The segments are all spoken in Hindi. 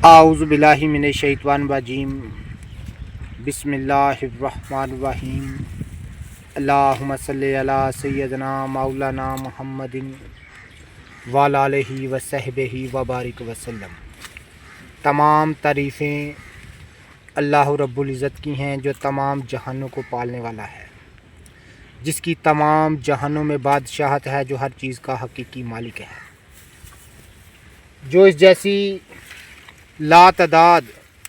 आऊज़ु बिल्लाहि मिनश शैतानिर रजीम। बिस्मिल्लाहिर्रहमानिर्रहीम। अल्लाहुम्मा सल्लि अला सय्यदना मौलाना मुहम्मदिन व अला आलिहि व सहबिहि व बारिक वसल्लम। तमाम तारीफ़ें अल्लाह रब्बुल इज़्ज़त की हैं जो तमाम जहानों को पालने वाला है, जिसकी तमाम जहानों में बादशाहत है, जो हर चीज़ का हकीकी मालिक है, जो इस जैसी लातदाद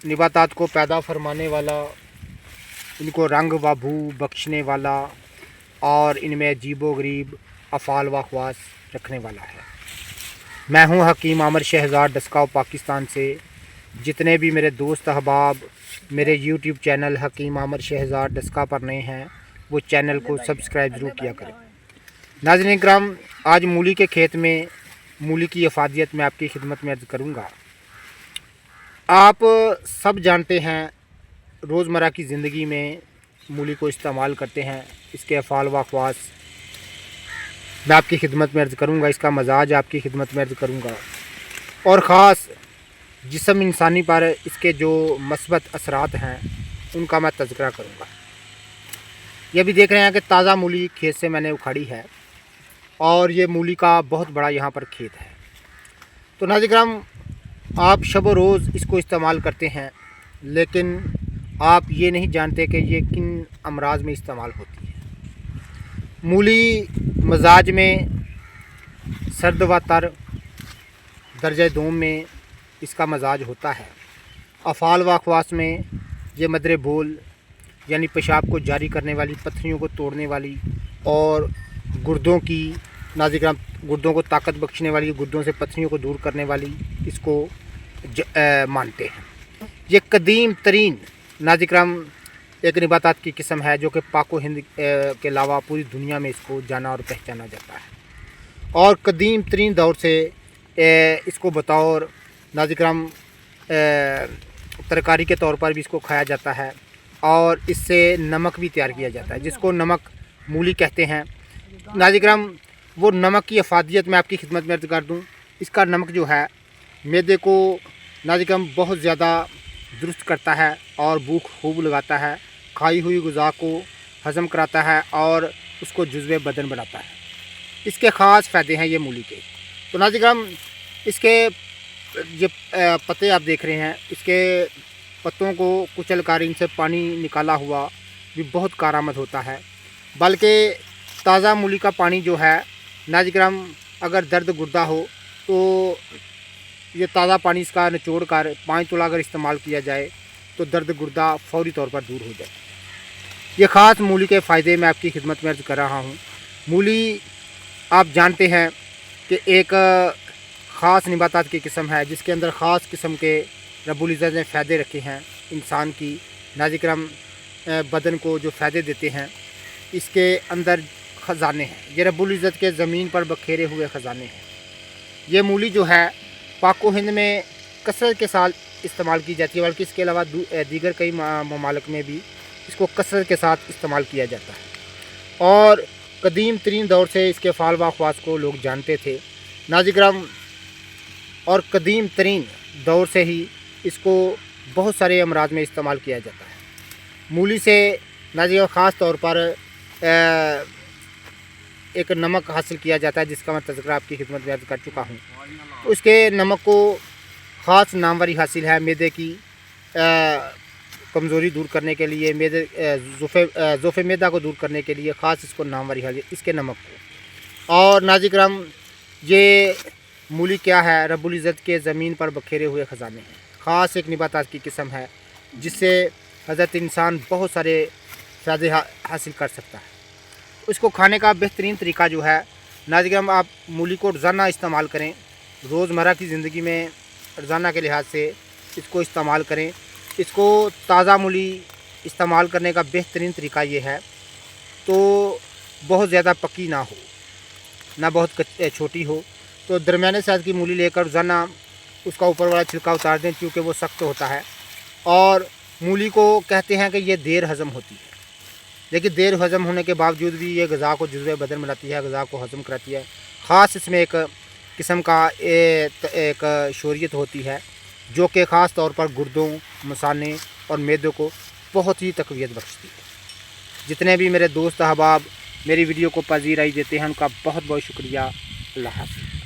निबातात को पैदा फरमाने वाला, इनको रंग व बू बख्शने वाला और इनमें अजीबो गरीब अफ़ाल व ख़वास रखने वाला है। मैं हूं हकीम आमिर शहज़ाद डस्काव पाकिस्तान से। जितने भी मेरे दोस्त अहबाब मेरे यूट्यूब चैनल हकीम आमिर शहज़ाद डस्का पर नए हैं, वो चैनल को सब्सक्राइब ज़रूर किया करें। नाज़रीन इकराम, आज मूली के खेत में मूली की अफादियत में आपकी खिदमत में अर्ज़ करूँगा। आप सब जानते हैं, रोज़मर्रा की ज़िंदगी में मूली को इस्तेमाल करते हैं। इसके अफ़ाल व ख़वास मैं आपकी खिदमत में अर्ज़ करूँगा, इसका मजाज आपकी खिदमत में अर्ज़ करूँगा, और ख़ास जिस्म इंसानी पर इसके जो मस्बत असरात हैं उनका मैं तज़किरा करूँगा। ये भी देख रहे हैं कि ताज़ा मूली खेत से मैंने उखाड़ी है और ये मूली का बहुत बड़ा यहाँ पर खेत है। तो नाज़रीन, आप शब व रोज़ इसको इस्तेमाल करते हैं, लेकिन आप ये नहीं जानते कि ये किन अमराज में इस्तेमाल होती है। मूली मजाज में सर्द व तर दर्जे दोम में इसका मजाज होता है। अफ़ाल व ख़वास में ये मदरे बोल यानी पेशाब को जारी करने वाली, पत्थरियों को तोड़ने वाली और गुर्दों की नाज़रीन गुर्दों को ताकत बख्शने वाली, गुर्दों से पत्थरियों को दूर करने वाली इसको मानते हैं। ये कदीम तरीन नाज़रीन एक निबातात की किस्म है जो कि पाक व हिंद के अलावा पूरी दुनिया में इसको जाना और पहचाना जाता है। और कदीम तरीन दौर से इसको बतौर नाज़रीन तरकारी के तौर पर भी इसको खाया जाता है और इससे नमक भी तैयार किया जाता है, जिसको नमक मूली कहते हैं। नाज़रीन, वो नमक की अफादियत मैं आपकी खिदमत में अर्ज़ कर दूँ। इसका नमक जो है मैदे को नाज़रीन बहुत ज़्यादा दुरुस्त करता है और भूख खूब लगाता है, खाई हुई ग़िज़ा को हज़म कराता है और उसको जुज़्वे बदन बनाता है। इसके ख़ास फ़ायदे हैं ये मूली के। तो नाज़रीन, इसके ये पत्ते आप देख रहे हैं, इसके पत्तों को कुचल कर इनसे पानी निकाला हुआ भी बहुत कारआमद होता है। बल्कि ताज़ा मूली का पानी जो है नाज़रीन, अगर दर्द गुर्दा हो तो ये ताज़ा पानी इसका निचोड़ कर 5 तोला अगर इस्तेमाल किया जाए तो दर्द गुर्दा फ़ौरी तौर पर दूर हो जाए। ये ख़ास मूली के फ़ायदे मैं आपकी खिदमत में अर्ज़ कर रहा हूँ। मूली आप जानते हैं कि एक ख़ास निबातात की किस्म है, जिसके अंदर ख़ास किस्म के रब्बुल इज़्ज़त ने फ़ायदे रखे हैं इंसान की नाज़रीन बदन को जो फ़ायदे देते हैं। इसके अंदर ख़जाने हैं, ये रब्बुल इज़्ज़त के ज़मीन पर बखेरे हुए ख़जाने हैं। ये मूली जो है पाक व हिंद में कसरत के साथ इस्तेमाल की जाती है, बल्कि इसके अलावा दीगर कई ममालिक में भी इसको कसरत के साथ इस्तेमाल किया जाता है। और कदीम तरीन दौर से इसके फ़ाल व ख़वास को लोग जानते थे नाज़रीन, और कदीम तरीन दौर से ही इसको बहुत सारे अमराज में इस्तेमाल किया जाता है। मूली से नाज़रीन ख़ास तौर पर एक नमक हासिल किया जाता है, जिसका मैं तज़किरा आपकी खिदमत में अर्ज़ कर चुका हूँ। उसके नमक को ख़ास नामवरी हासिल है मैदे की कमज़ोरी दूर करने के लिए, मैदे ज़ोफ़े मैदा को दूर करने के लिए ख़ास इसको नामवरी हासिल इसके नमक को। और नाज़रीन, ये मूली क्या है, रब्बुल इज़्ज़त के ज़मीन पर बखेरे हुए ख़जाने हैं। ख़ास एक निबातात की किस्म है जिससे हज़रत इंसान बहुत सारे फ़ायदे हासिल कर सकता है। इसको खाने का बेहतरीन तरीका जो है नाज़रीन, आप मूली को रोज़ाना इस्तेमाल करें, रोज़मर्रा की ज़िंदगी में रोज़ाना के लिहाज से इसको इस्तेमाल करें। इसको ताज़ा मूली इस्तेमाल करने का बेहतरीन तरीका ये है, तो बहुत ज़्यादा पकी ना हो, ना बहुत छोटी हो, तो दरमियाने साइज़ की मूली लेकर रोज़ाना उसका ऊपर वाला छिलका उतार दें, क्योंकि वो सख्त होता है। और मूली को कहते हैं कि ये देर हज़म होती है, लेकिन देर हज़म होने के बावजूद भी ये ग़िज़ा को जुज़्वे बदन बनाती है, ग़िज़ा को हज़म कराती है। ख़ास इसमें एक किस्म का एक शोरियत होती है जो कि ख़ास तौर पर गुर्दों, मसाने और मैदे को बहुत ही तक़वियत बख्शती है। जितने भी मेरे दोस्त अहबाब मेरी वीडियो को पजीराई देते हैं उनका बहुत बहुत शुक्रिया। अल्लाह हाफ़िज़।